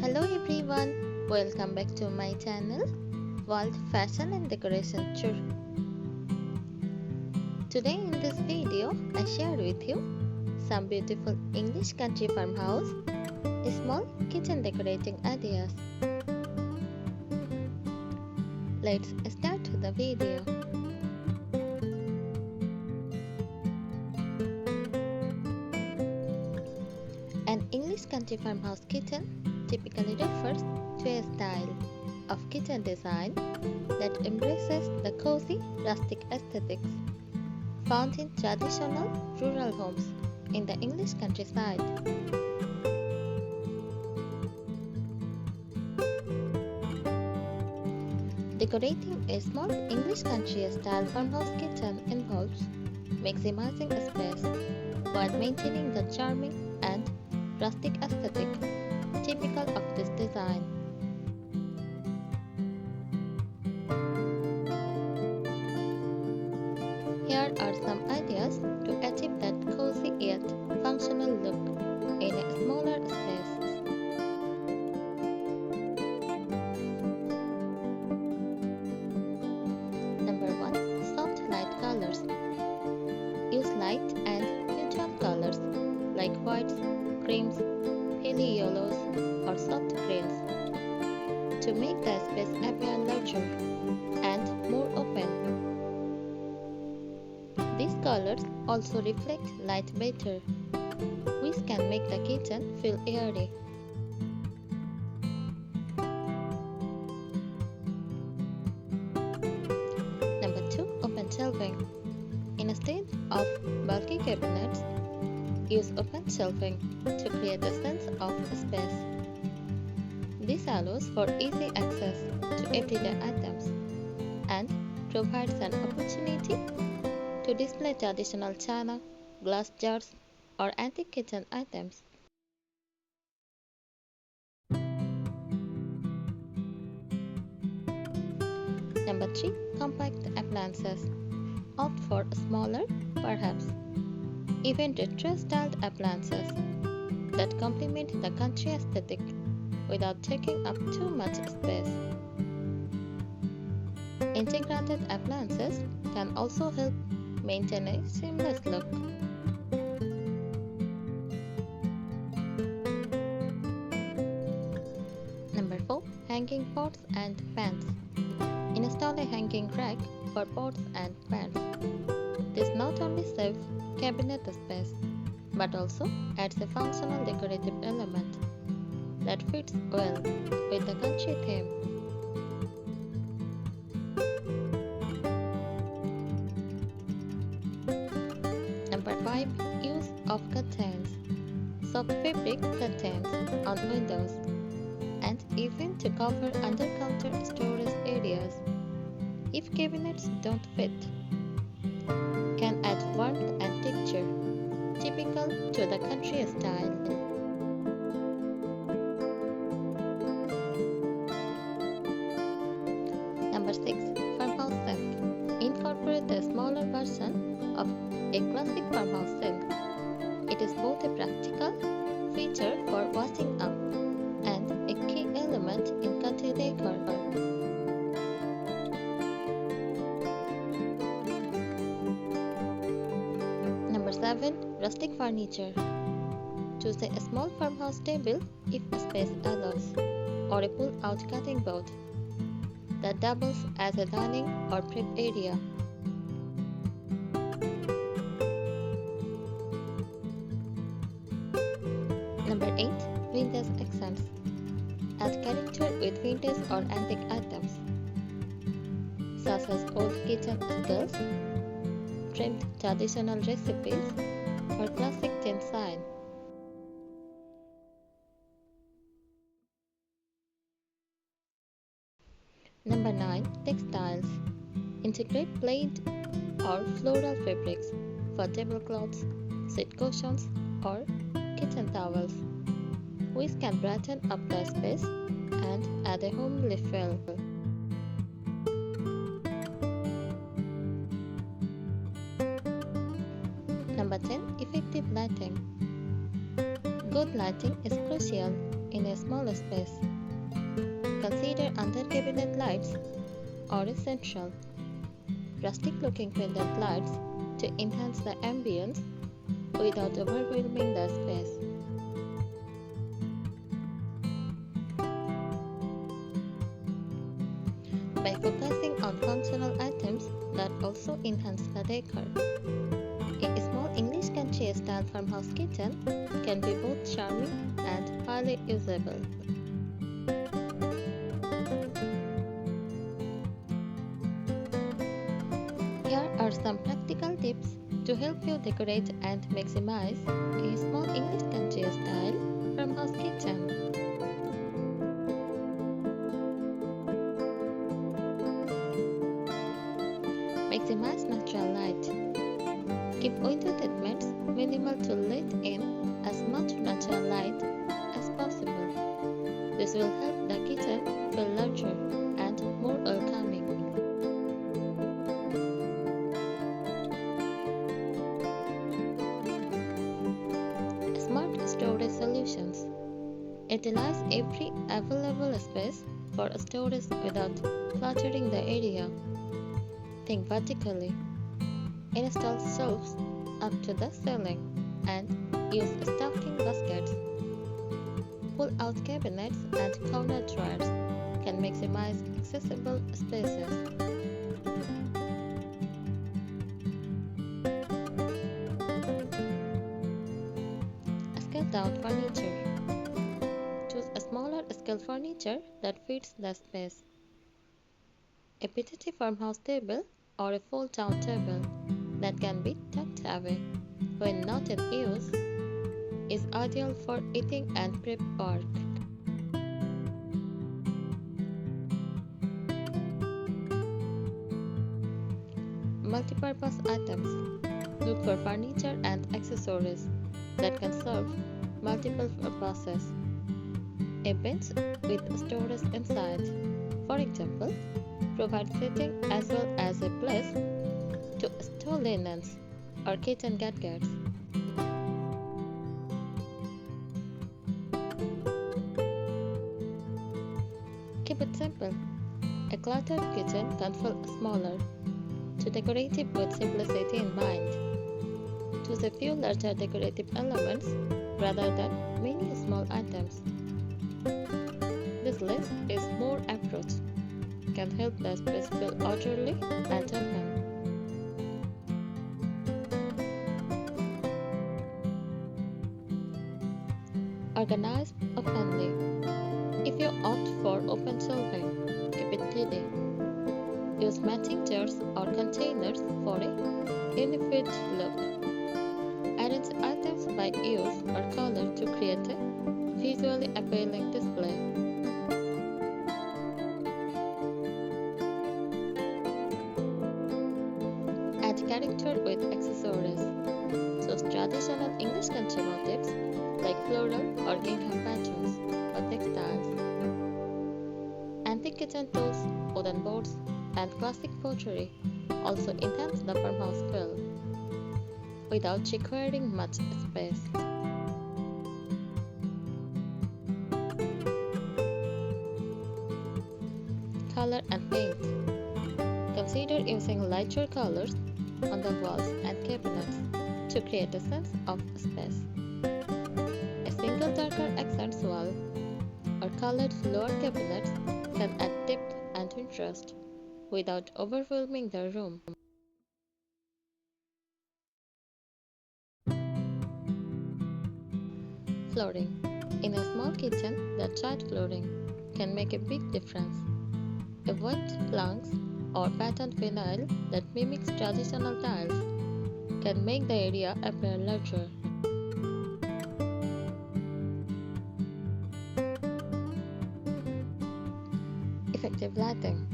Hello everyone, welcome back to my channel World Fashion and Decoration Tour. Today in this video I share with you some beautiful English country farmhouse, small kitchen decorating ideas. Let's start the video. An English country farmhouse kitchen typically refers to a style of kitchen design that embraces the cozy, rustic aesthetics found in traditional rural homes in the English countryside. Decorating a small English country-style farmhouse kitchen involves maximizing space while maintaining the charming and rustic aesthetic typical of this design. Here are some ideas to achieve that cozy yet functional look in a smaller space. Number 1. Soft light colors. Use light and neutral colors like whites, creams, pale yellows, or soft greens to make the space appear larger and more open. These colors also reflect light better, which can make the kitchen feel airy. Number 2. Open shelving. Instead of bulky cabinets, use open shelving to create a sense of space. This allows for easy access to everyday items and provides an opportunity to display traditional china, glass jars, or antique kitchen items. Number 3. Compact appliances. Opt for smaller, perhaps even retro-styled appliances that complement the country aesthetic without taking up too much space. Integrated appliances can also help maintain a seamless look. Number 4. Hanging pots and pans. Install a hanging rack for pots and pans. This not only saves cabinet space but also adds a functional decorative element that fits well with the country theme. Number 5. Use of curtains. Soft fabric curtains on windows and even to cover under-counter storage areas if cabinets don't fit can add warmth and texture typical to the country style. Number 6. Farmhouse sink. Incorporate a smaller version of a classic farmhouse sink. It is both a practical feature for washing up and a key element in country decor. Number 7. Rustic furniture. Choose a small farmhouse table if space allows, or a pull-out cutting board that doubles as a dining or prep area. Number 8. Vintage accents. Add character with vintage or antique items, such as old kitchen skills, trimmed traditional recipes, or classic tin sign. Number 9. Textiles. Integrate plaid or floral fabrics for tablecloths, seat cushions, or kitchen towels, which can brighten up the space and add a homely feel. Number 10. Effective lighting. Good lighting is crucial in a smaller space. Consider under-cabinet lights or essential. Rustic-looking pendant lights to enhance the ambience without overwhelming the space. By focusing on functional items that also enhance the decor. A small English country style farmhouse kitchen can be both charming and highly usable. Here are some practical tips to help you decorate and maximize a small English country style farmhouse kitchen. Maximize natural light. Keep window treatments minimal to let in as much natural light as possible. This will help the kitchen feel larger and more welcoming. Smart storage solutions. Utilize every available space for storage without cluttering the area. Think vertically. Install shelves up to the ceiling and use stocking baskets. Pull-out cabinets and corner drawers can maximize accessible spaces. Scale-down furniture. Choose a smaller scale furniture that fits the space. A petite farmhouse table or a fold-down table that can be tucked away when not in use is ideal for eating and prep work. Multipurpose items. Look for furniture and accessories that can serve multiple purposes. A bench with storage inside, for example, provides seating as well as a place to store linens or kitchen gadgets. Keep it simple. A cluttered kitchen can feel smaller. To decorate it with simplicity in mind. Choose a few larger decorative elements rather than many small items. This less is more approach can help the space feel orderly and open. Organize openly. If you opt for open shelving, keep it tidy. Use matching jars or containers for a unified look. Arrange items by use or color to create a visually appealing display. Add character with accessories. Choose traditional English country motifs like floral or gingham patterns or textiles. Antique kitchen tools, wooden boards, and classic pottery also enhance the farmhouse feel without requiring much space. Color and paint. Consider using lighter colors on the walls and cabinets to create a sense of space. A single darker accents wall or colored floor cabinets can add depth and interest without overwhelming the room. Flooring. In a small kitchen, the tiled flooring can make a big difference. Avoid planks or patterned vinyl that mimics traditional tiles can make the area appear larger. Effective lighting.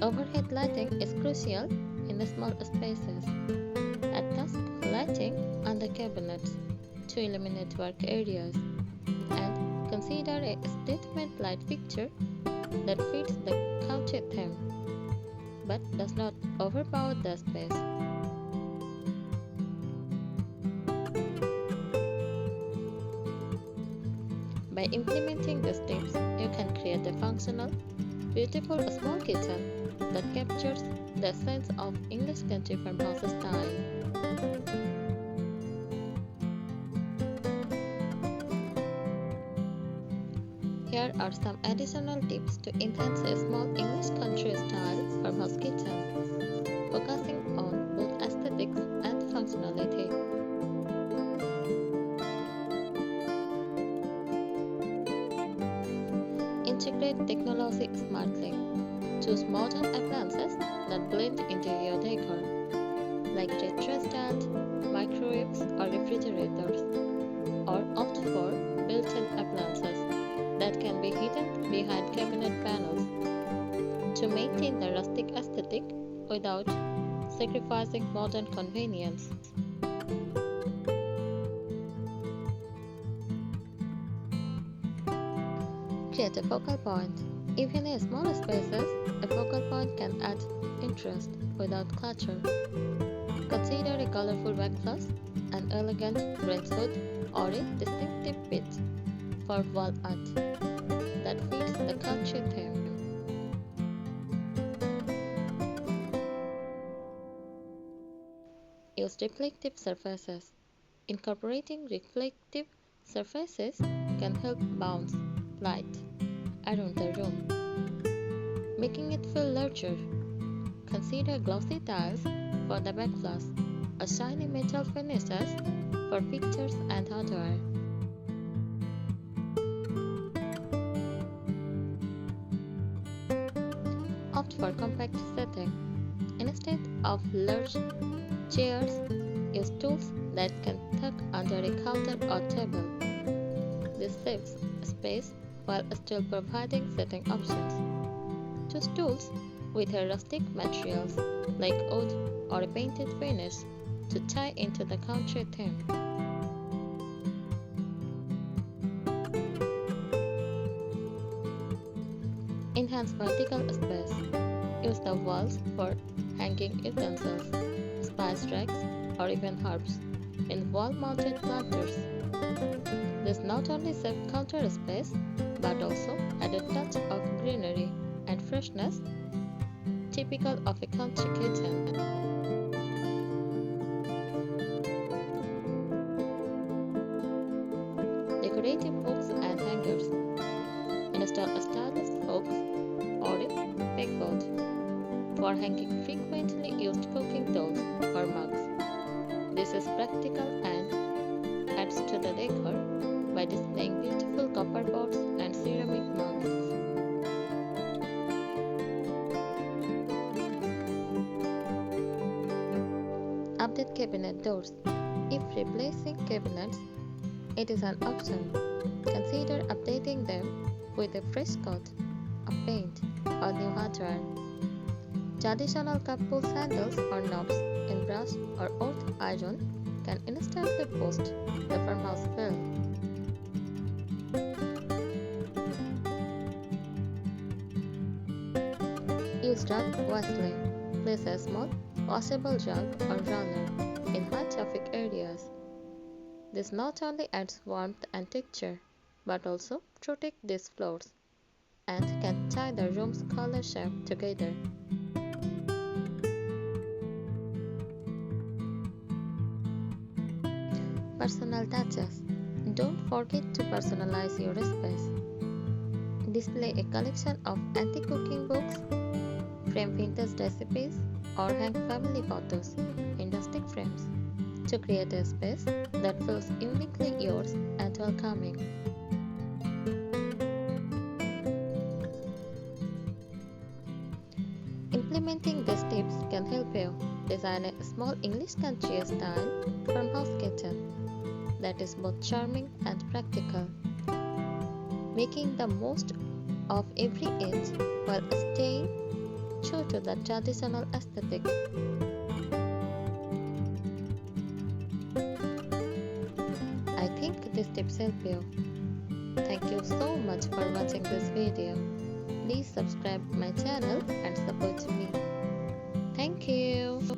Overhead lighting is crucial in the small spaces. Add task lighting on the cabinets to illuminate work areas, and consider a statement light fixture that fits the country theme but does not overpower the space. By implementing these tips, you can create a functional, beautiful small kitchen that captures the essence of English country farmhouse style. Here are some additional tips to enhance a small English country style farmhouse kitchen, focusing on both aesthetics and functionality. Integrate technology smartly. Choose modern appliances that blend into your decor, like retro-styled microwaves or refrigerators, or opt for built-in appliances that can be hidden behind cabinet panels to maintain the rustic aesthetic without sacrificing modern convenience. Create a focal point. Even in small spaces, a focal point can add interest without clutter. Consider a colorful backglass, an elegant greensward, or a distinctive bit for wall art that fits the country theme. Use reflective surfaces. Incorporating reflective surfaces can help bounce light around the room, making it feel larger. Consider glossy tiles for the backglass, or shiny metal finishes for pictures and hardware. Opt for compact setting. Instead of large chairs, use tools that can tuck under a counter or table. This saves space while still providing setting options. Choose tools with a rustic materials like wood or a painted finish to tie into the country theme. Enhance vertical space. Use the walls for hanging utensils, spice racks, or even herbs in wall-mounted planters. This not only saves counter space but also add a touch of greenery and freshness typical of a country kitchen. Decorative hooks and hangers. Install stylish hooks or a pegboard for hanging frequently used cooking tools or mugs. This is practical and adds to the decor by displaying beautiful copper pots and ceramic mugs. Update cabinet doors. If replacing cabinets, it is an option. Consider updating them with a fresh coat of paint or new hardware. Traditional couple handles or knobs in brass or old iron can instantly boost the farmhouse feel. Use jug wisely. Place a small washable jug or runner in high-traffic areas. This not only adds warmth and texture, but also protects these floors and can tie the room's color shape together. Personal touches. Don't forget to personalize your space. Display a collection of antique cooking books, frame vintage recipes, or hang family photos in rustic frames to create a space that feels uniquely yours and welcoming. Implementing these tips can help you design a small English country style farmhouse kitchen that is both charming and practical, making the most of every inch while staying true to the traditional aesthetic. I think these tips help you. Thank you so much for watching this video. Please subscribe my channel and support me. Thank you.